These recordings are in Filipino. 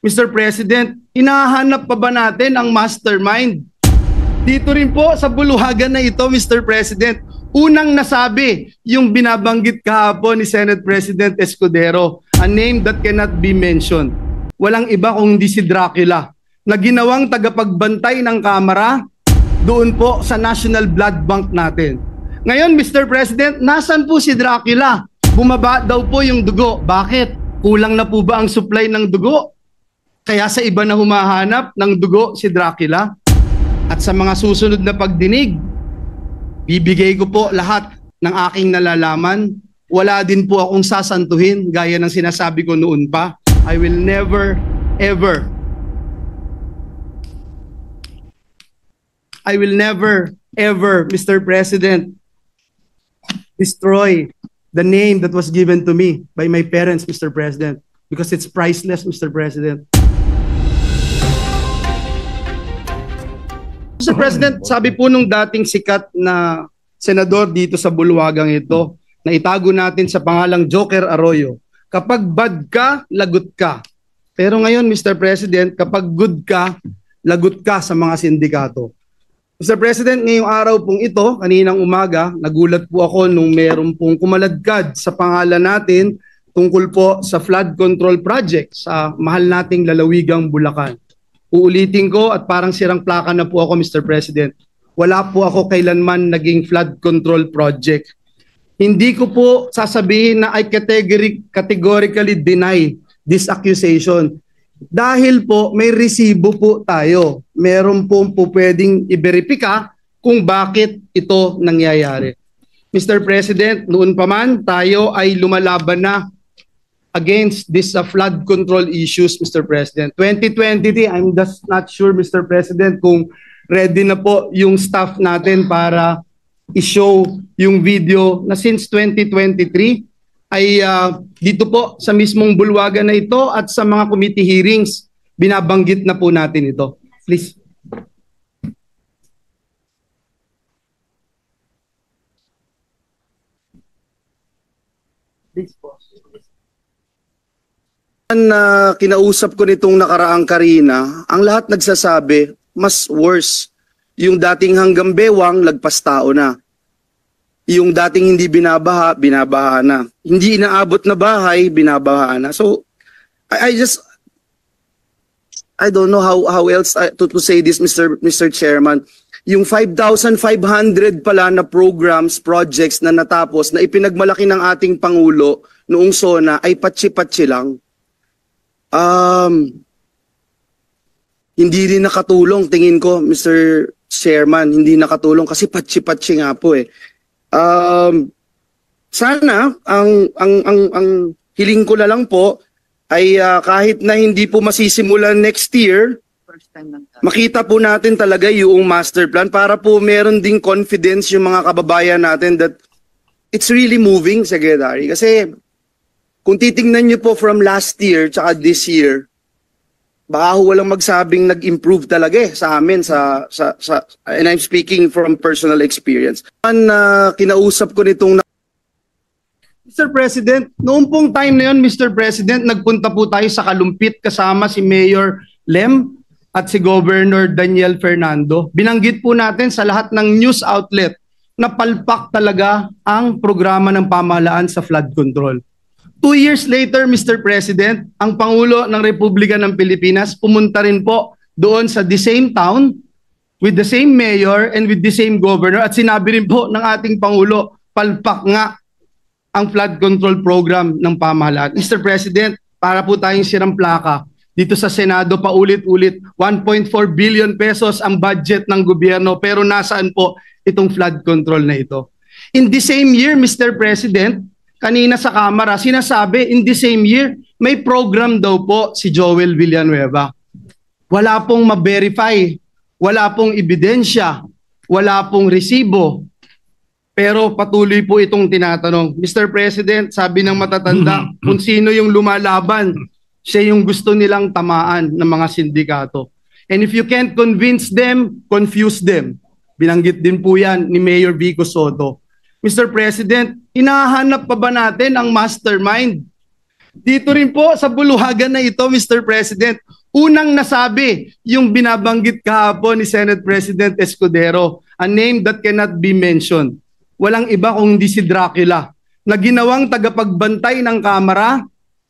Mr. President, hinahanap pa ba natin ang mastermind? Dito rin po sa bulwagan na ito, Mr. President, unang nasabi yung binabanggit kahapon ni Senate President Escudero, a name that cannot be mentioned. Walang iba kung hindi si Dracula, na ginawang tagapagbantay ng Kamara doon po sa National Blood Bank natin. Ngayon, Mr. President, nasan po si Dracula? Bumaba daw po yung dugo. Bakit? Kulang na po ba ang supply ng dugo? Kaya sa iba na humahanap ng dugo si Dracula? At sa mga susunod na pagdinig, bibigay ko po lahat ng aking nalalaman. Wala din po akong sasantuhin gaya ng sinasabi ko noon pa. I will never, ever, Mr. President, destroy the name that was given to me by my parents, Mr. President, because it's priceless, Mr. President. Mr. President, sabi po nung dating sikat na senador dito sa bulwagang ito, na itago natin sa pangalang Joker Arroyo, kapag bad ka, lagot ka. Pero ngayon, Mr. President, kapag good ka, lagot ka sa mga sindikato. Mr. President, ngayong araw pong ito, kaninang umaga, nagulat po ako nung meron pong kumaladkad sa pangalan natin tungkol po sa flood control project sa mahal nating lalawigang Bulacan. Uulitin ko at parang sirang plaka na po ako, Mr. President. Wala po ako kailanman naging flood control project. Hindi ko po sasabihin na I categorically deny this accusation. Dahil po may resibo po tayo. Meron po pwedeng i-verifika kung bakit ito nangyayari. Mr. President, noon pa man tayo ay lumalaban na against this flood control issues, Mr. President. 2023, I'm just not sure, Mr. President, kung ready na po yung staff natin para i-show yung video na since 2023 ay dito po sa mismong bulwagan na ito at sa mga committee hearings, binabanggit na po natin ito. Please. Please po. Na kinausap ko nitong nakaraang Karina, ang lahat nagsasabi, mas worse. Yung dating hanggang bewang, lagpas tao na. Yung dating hindi binabaha, binabaha na. Hindi inaabot na bahay, binabaha na. So, I don't know how else to say this, Mr. Chairman. Yung 5,500 pala na programs, projects na natapos, na ipinagmalaki ng ating Pangulo noong SONA, ay patsi-patsi lang. Hindi rin nakatulong, tingin ko, Mr. Chairman, hindi nakatulong kasi patsi-patsi nga po eh. Sana ang hiling ko na lang po ay kahit na hindi po masisimulan next year, makita po natin talaga yung master plan para po meron ding confidence yung mga kababayan natin that it's really moving, Secretary. Kasi kung titingnan nyo po from last year tsaka this year, baka walang magsabing nag-improve talaga sa amin and I'm speaking from personal experience. Kinausap ko nitong Mr. President, noong pong time na yun, Mr. President, nagpunta po tayo sa Kalumpit kasama si Mayor Lem at si Governor Daniel Fernando. Binanggit po natin sa lahat ng news outlet na palpak talaga ang programa ng pamahalaan sa flood control. 2 years later, Mr. President, ang Pangulo ng Republika ng Pilipinas pumunta rin po doon sa the same town with the same mayor and with the same governor at sinabi rin po ng ating Pangulo, palpak nga ang flood control program ng pamahalaan. Mr. President, para po tayong sirang plaka, dito sa Senado paulit-ulit, 1.4 billion pesos ang budget ng gobyerno pero nasaan po itong flood control na ito? In the same year, Mr. President, kanina sa Kamara, sinasabi in the same year, may program daw po si Joel Villanueva. Wala pong ma-verify, wala pong ebidensya, wala pong resibo. Pero patuloy po itong tinatanong. Mr. President, sabi ng matatanda, kung sino yung lumalaban, siya yung gusto nilang tamaan ng mga sindikato. And if you can't convince them, confuse them. Binanggit din po yan ni Mayor Vico Soto. Mr. President, hinahanap pa ba natin ang mastermind? Dito rin po sa buluhagan na ito, Mr. President, unang nasabi yung binabanggit kahapon ni Senate President Escudero, a name that cannot be mentioned. Walang iba kung hindi si Dracula, na ginawang tagapagbantay ng Kamara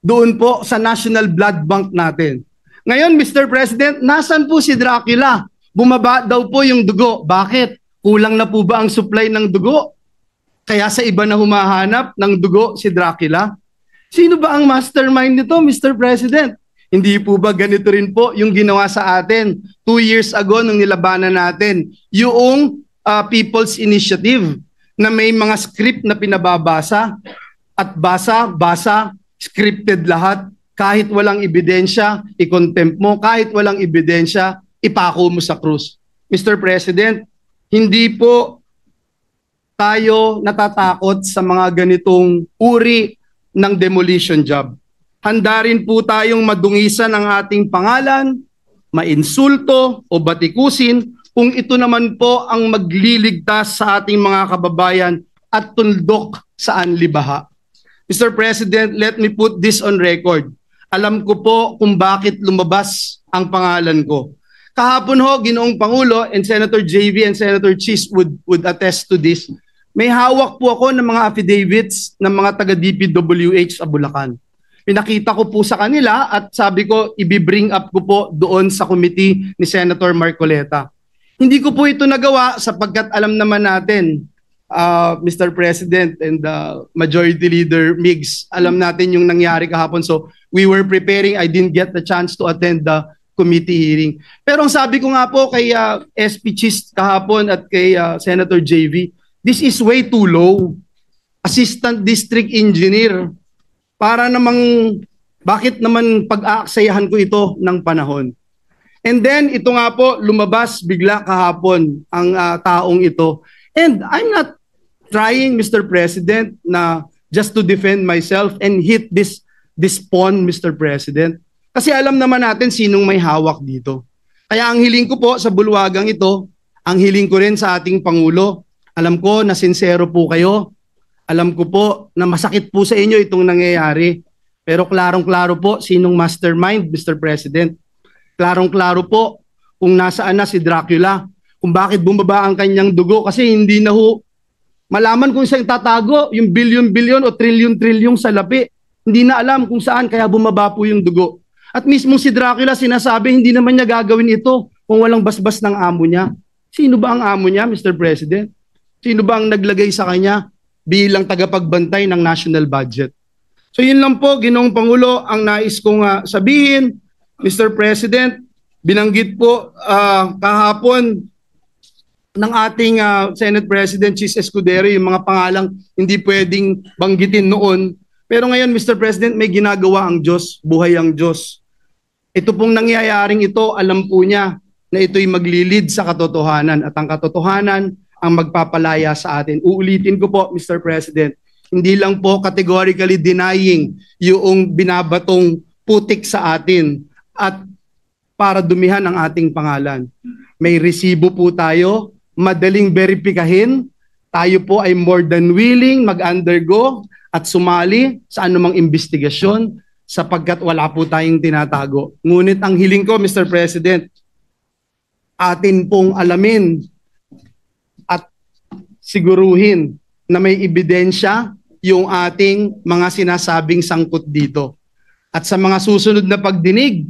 doon po sa National Blood Bank natin. Ngayon, Mr. President, nasan po si Dracula? Bumaba daw po yung dugo. Bakit? Kulang na po ba ang supply ng dugo? Kaya sa iba na humahanap ng dugo si Dracula? Sino ba ang mastermind nito, Mr. President? Hindi po ba ganito rin po yung ginawa sa atin 2 years ago nung nilabanan natin yung People's Initiative na may mga script na pinababasa at basa, scripted lahat. Kahit walang ebidensya, i-contempt mo. Kahit walang ebidensya, ipako mo sa krus. Mr. President, hindi po tayo natatakot sa mga ganitong uri ng demolition job. Handa rin po tayong madungisan ang ating pangalan, mainsulto o batikusin kung ito naman po ang magliligtas sa ating mga kababayan at tuldok sa anlibaha. Mr. President, let me put this on record. Alam ko po kung bakit lumabas ang pangalan ko. Kahapon ho, Ginoong Pangulo, and Senator JV and Senator Chis would attest to this. May hawak po ako ng mga affidavits ng mga taga-DPWH sa Bulacan. Pinakita ko po sa kanila at sabi ko, i-bring up ko po doon sa committee ni Senator Marcoleta. Hindi ko po ito nagawa sapagkat alam naman natin, Mr. President and Majority Leader Migs, alam natin yung nangyari kahapon. So we were preparing, I didn't get the chance to attend the committee hearing. Pero ang sabi ko nga po kay SP Chis kahapon at kay Senator JV, this is way too low. Assistant District Engineer. Para namang, bakit naman pag-aaksayahan ko ito ng panahon? And then, ito nga po, lumabas bigla kahapon ang taong ito. And I'm not trying, Mr. President, na just to defend myself and hit this pawn, Mr. President. Kasi alam naman natin sinong may hawak dito. Kaya ang hiling ko po sa bulwagang ito, ang hiling ko rin sa ating Pangulo, alam ko na sincero po kayo. Alam ko po na masakit po sa inyo itong nangyayari. Pero klarong-klaro po sinong mastermind, Mr. President. Klarong-klaro po kung nasaan na si Dracula. Kung bakit bumaba ang kanyang dugo. Kasi hindi na ho malaman kung saan tatago yung bilyon-bilyon o trilyon-trilyon sa lapi. Hindi na alam kung saan kaya bumaba po yung dugo. At mismo si Dracula sinasabi hindi naman niya gagawin ito kung walang basbas ng amo niya. Sino ba ang amo niya, Mr. President? Sino ba ang naglagay sa kanya bilang tagapagbantay ng national budget? So yun lang po, Ginoong Pangulo, ang nais kong sabihin. Mr. President, binanggit po kahapon ng ating Senate President Chis Escudero yung mga pangalang hindi pwedeng banggitin noon. Pero ngayon, Mr. President, may ginagawa ang Diyos, buhay ang Diyos. Ito pong nangyayaring ito, alam po niya na ito'y maglilid sa katotohanan at ang katotohanan ang magpapalaya sa atin. Uulitin ko po, Mr. President, hindi lang po categorically denying yung binabatong putik sa atin at para dumihan ang ating pangalan. May resibo po tayo, madaling verifikahin, tayo po ay more than willing mag-undergo at sumali sa anumang investigasyon sapagkat wala po tayong tinatago. Ngunit ang hiling ko, Mr. President, atin pong alamin at siguruhin na may ebidensya yung ating mga sinasabing sangkot dito. At sa mga susunod na pagdinig,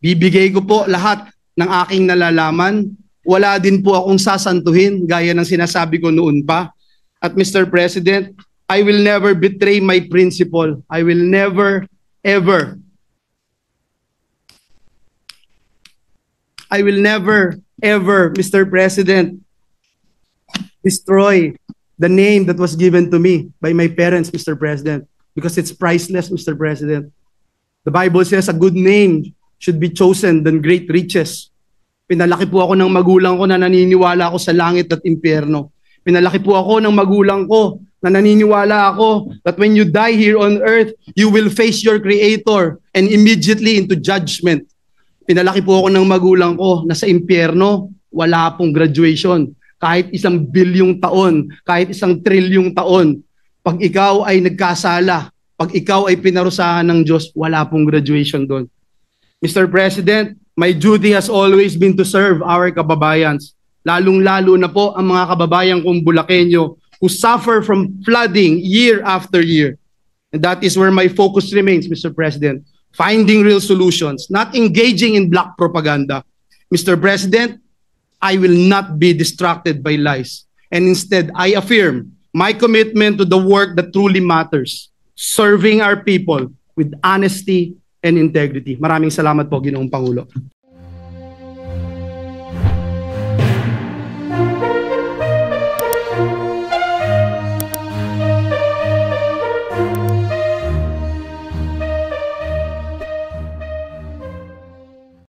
bibigay ko po lahat ng aking nalalaman. Wala din po akong sasantuhin gaya ng sinasabi ko noon pa. At Mr. President, I will never betray my principle. I will never, ever, Mr. President, destroy the name that was given to me by my parents, Mr. President, because it's priceless, Mr. President. The Bible says a good name should be chosen than great riches. Pinalaki po ako ng magulang ko na naniniwala ako sa langit at impyerno. Pinalaki po ako ng magulang ko na naniniwala ako that when you die here on earth, you will face your Creator and immediately into judgment. Pinalaki po ako ng magulang ko na sa impyerno, wala pong graduation. Kahit 1 bilyong taon, kahit 1 trilyong taon, pag ikaw ay nagkasala, Pag ikaw ay pinarusahan ng Diyos, wala pong graduation doon. Mr. President, my duty has always been to serve our kababayans. Lalong-lalo na po ang mga kababayan kong Bulakenyo who suffer from flooding year after year. And that is where my focus remains, Mr. President. Finding real solutions, not engaging in black propaganda. Mr. President, I will not be distracted by lies. And instead, I affirm my commitment to the work that truly matters, serving our people with honesty and integrity. Maraming salamat po, Ginoong Pangulo.